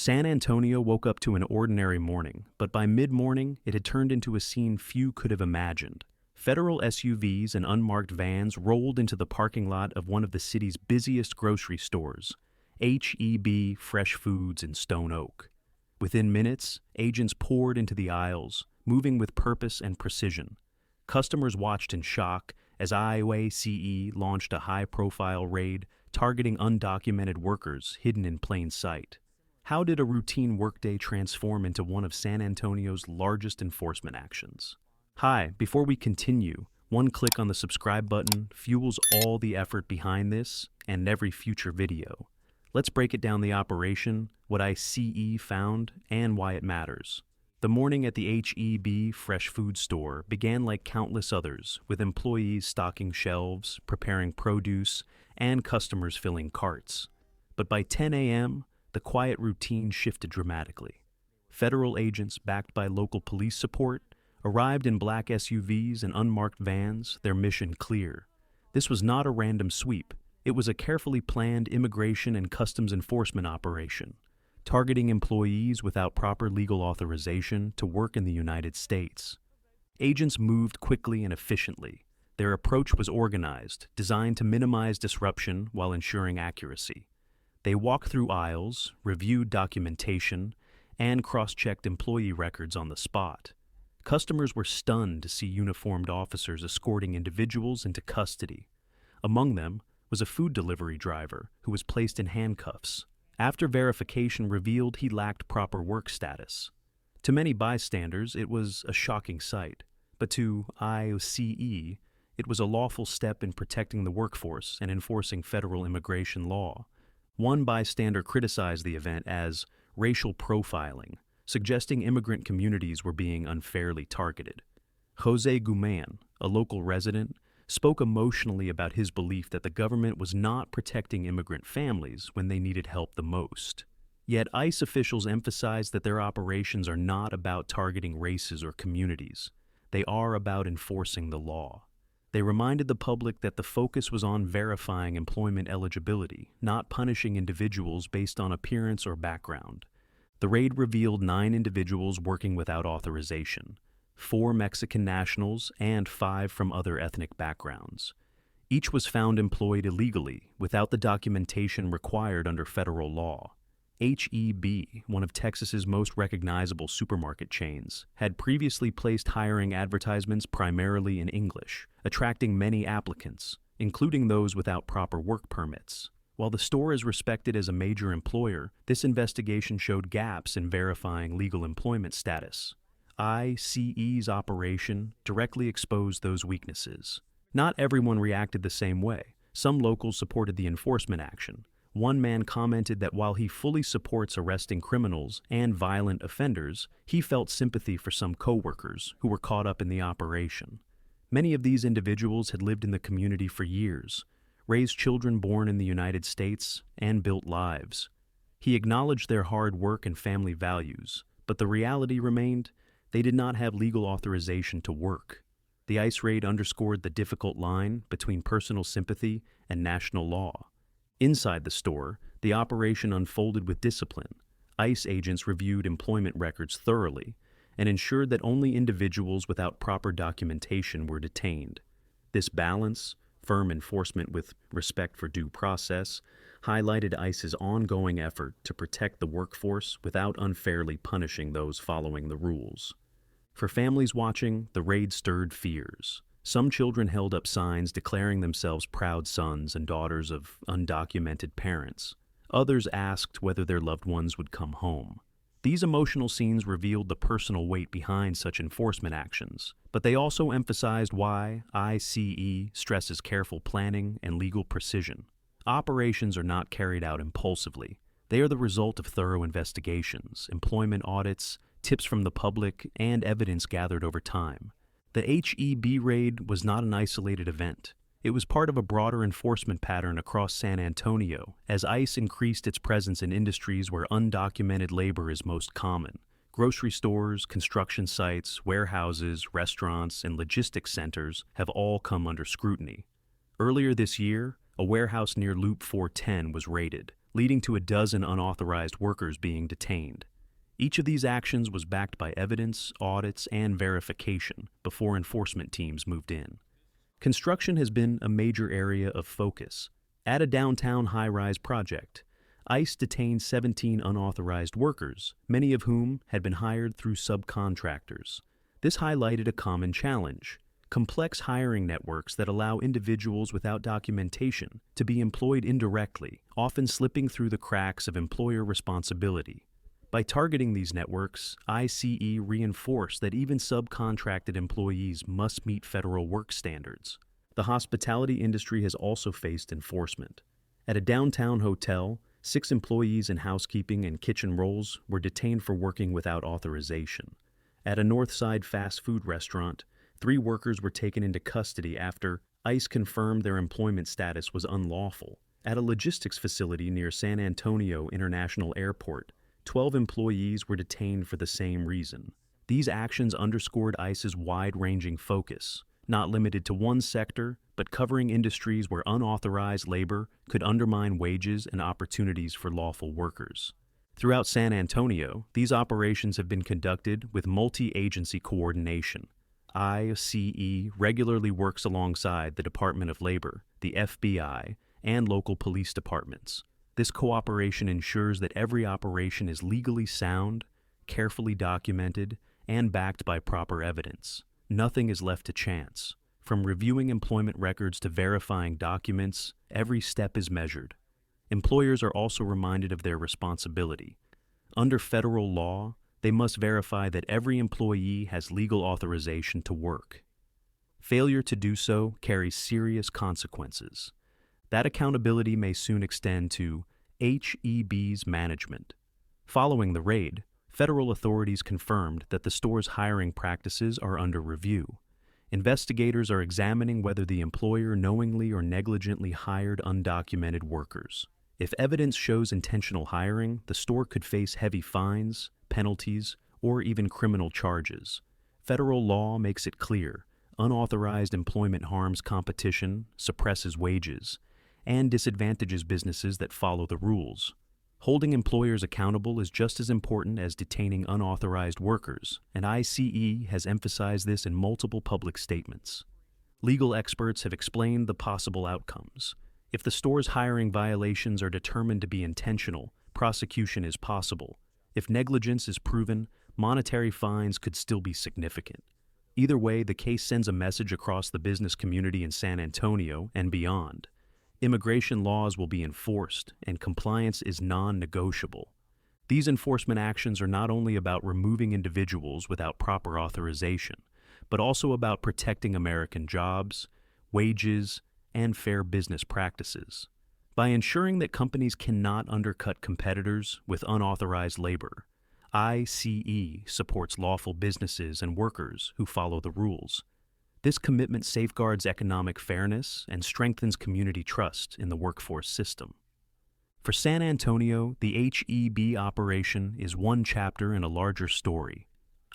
San Antonio woke up to an ordinary morning, but by mid-morning it had turned into a scene few could have imagined. Federal SUVs and unmarked vans rolled into the parking lot of one of the city's busiest grocery stores, H-E-B Fresh Foods in Stone Oak. Within minutes, agents poured into the aisles, moving with purpose and precision. Customers watched in shock as IOACE launched a high-profile raid targeting undocumented workers hidden in plain sight. How did a routine workday transform into one of San Antonio's largest enforcement actions? Hi, before we continue, one click on the subscribe button fuels all the effort behind this and every future video. Let's break it down: the operation, what ICE found, and why it matters. The morning at the H-E-B Fresh Food store began like countless others, with employees stocking shelves, preparing produce, and customers filling carts. But by 10 a.m., the quiet routine shifted dramatically. Federal agents, backed by local police support, arrived in black SUVs and unmarked vans, their mission clear. This was not a random sweep. It was a carefully planned immigration and customs enforcement operation, targeting employees without proper legal authorization to work in the United States. Agents moved quickly and efficiently. Their approach was organized, designed to minimize disruption while ensuring accuracy. They walked through aisles, reviewed documentation, and cross-checked employee records on the spot. Customers were stunned to see uniformed officers escorting individuals into custody. Among them was a food delivery driver who was placed in handcuffs. After verification revealed he lacked proper work status. To many bystanders, it was a shocking sight, but to IOCE, it was a lawful step in protecting the workforce and enforcing federal immigration law. One bystander criticized the event as racial profiling, suggesting immigrant communities were being unfairly targeted. Jose Guman, a local resident, spoke emotionally about his belief that the government was not protecting immigrant families when they needed help the most. Yet ICE officials emphasized that their operations are not about targeting races or communities. They are about enforcing the law. They reminded the public that the focus was on verifying employment eligibility, not punishing individuals based on appearance or background. The raid revealed 9 individuals working without authorization, 4 Mexican nationals and 5 from other ethnic backgrounds. Each was found employed illegally, without the documentation required under federal law. H-E-B, one of Texas's most recognizable supermarket chains, had previously placed hiring advertisements primarily in English, attracting many applicants, including those without proper work permits. While the store is respected as a major employer, this investigation showed gaps in verifying legal employment status. ICE's operation directly exposed those weaknesses. Not everyone reacted the same way. Some locals supported the enforcement action. One man commented that while he fully supports arresting criminals and violent offenders, he felt sympathy for some co-workers who were caught up in the operation. Many of these individuals had lived in the community for years, raised children born in the United States, and built lives. He acknowledged their hard work and family values, but the reality remained they did not have legal authorization to work. The ICE raid underscored the difficult line between personal sympathy and national law. Inside the store, the operation unfolded with discipline. ICE agents reviewed employment records thoroughly and ensured that only individuals without proper documentation were detained. This balance, firm enforcement with respect for due process, highlighted ICE's ongoing effort to protect the workforce without unfairly punishing those following the rules. For families watching, the raid stirred fears. Some children held up signs declaring themselves proud sons and daughters of undocumented parents. Others asked whether their loved ones would come home. These emotional scenes revealed the personal weight behind such enforcement actions, but they also emphasized why ICE stresses careful planning and legal precision. Operations are not carried out impulsively. They are the result of thorough investigations, employment audits, tips from the public, and evidence gathered over time. The H-E-B raid was not an isolated event. It was part of a broader enforcement pattern across San Antonio, as ICE increased its presence in industries where undocumented labor is most common. Grocery stores, construction sites, warehouses, restaurants, and logistics centers have all come under scrutiny. Earlier this year, a warehouse near Loop 410 was raided, leading to a dozen unauthorized workers being detained. Each of these actions was backed by evidence, audits, and verification before enforcement teams moved in. Construction has been a major area of focus. At a downtown high-rise project, ICE detained 17 unauthorized workers, many of whom had been hired through subcontractors. This highlighted a common challenge: complex hiring networks that allow individuals without documentation to be employed indirectly, often slipping through the cracks of employer responsibility. By targeting these networks, ICE reinforced that even subcontracted employees must meet federal work standards. The hospitality industry has also faced enforcement. At a downtown hotel, 6 employees in housekeeping and kitchen roles were detained for working without authorization. At a Northside fast food restaurant, 3 workers were taken into custody after ICE confirmed their employment status was unlawful. At a logistics facility near San Antonio International Airport, 12 employees were detained for the same reason. These actions underscored ICE's wide-ranging focus, not limited to one sector, but covering industries where unauthorized labor could undermine wages and opportunities for lawful workers. Throughout San Antonio, these operations have been conducted with multi-agency coordination. ICE regularly works alongside the Department of Labor, the FBI, and local police departments. This cooperation ensures that every operation is legally sound, carefully documented, and backed by proper evidence. Nothing is left to chance. From reviewing employment records to verifying documents, every step is measured. Employers are also reminded of their responsibility. Under federal law, they must verify that every employee has legal authorization to work. Failure to do so carries serious consequences. That accountability may soon extend to HEB's management. Following the raid, federal authorities confirmed that the store's hiring practices are under review. Investigators are examining whether the employer knowingly or negligently hired undocumented workers. If evidence shows intentional hiring, the store could face heavy fines, penalties, or even criminal charges. Federal law makes it clear: unauthorized employment harms competition, suppresses wages, and disadvantages businesses that follow the rules. Holding employers accountable is just as important as detaining unauthorized workers, and ICE has emphasized this in multiple public statements. Legal experts have explained the possible outcomes. If the store's hiring violations are determined to be intentional, prosecution is possible. If negligence is proven, monetary fines could still be significant. Either way, the case sends a message across the business community in San Antonio and beyond. Immigration laws will be enforced, and compliance is non-negotiable. These enforcement actions are not only about removing individuals without proper authorization, but also about protecting American jobs, wages, and fair business practices. By ensuring that companies cannot undercut competitors with unauthorized labor, ICE supports lawful businesses and workers who follow the rules. This commitment safeguards economic fairness and strengthens community trust in the workforce system. For San Antonio, the HEB operation is one chapter in a larger story.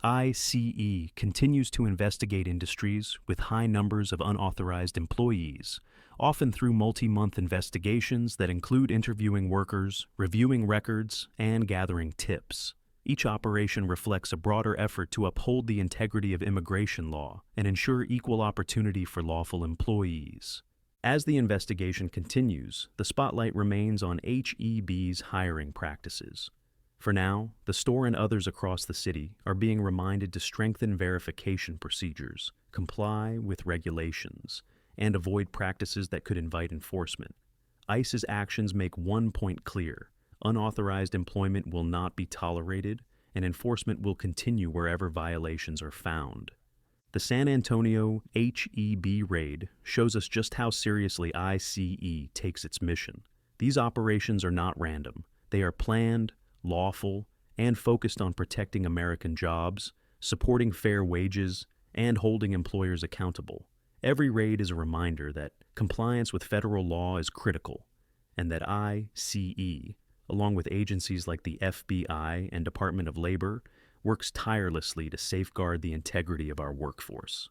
ICE continues to investigate industries with high numbers of unauthorized employees, often through multi-month investigations that include interviewing workers, reviewing records, and gathering tips. Each operation reflects a broader effort to uphold the integrity of immigration law and ensure equal opportunity for lawful employees. As the investigation continues, the spotlight remains on HEB's hiring practices. For now, the store and others across the city are being reminded to strengthen verification procedures, comply with regulations, and avoid practices that could invite enforcement. ICE's actions make one point clear: unauthorized employment will not be tolerated, and enforcement will continue wherever violations are found. The San Antonio HEB raid shows us just how seriously ICE takes its mission. These operations are not random. They are planned, lawful, and focused on protecting American jobs, supporting fair wages, and holding employers accountable. Every raid is a reminder that compliance with federal law is critical, and that ICE, along with agencies like the FBI and Department of Labor, works tirelessly to safeguard the integrity of our workforce.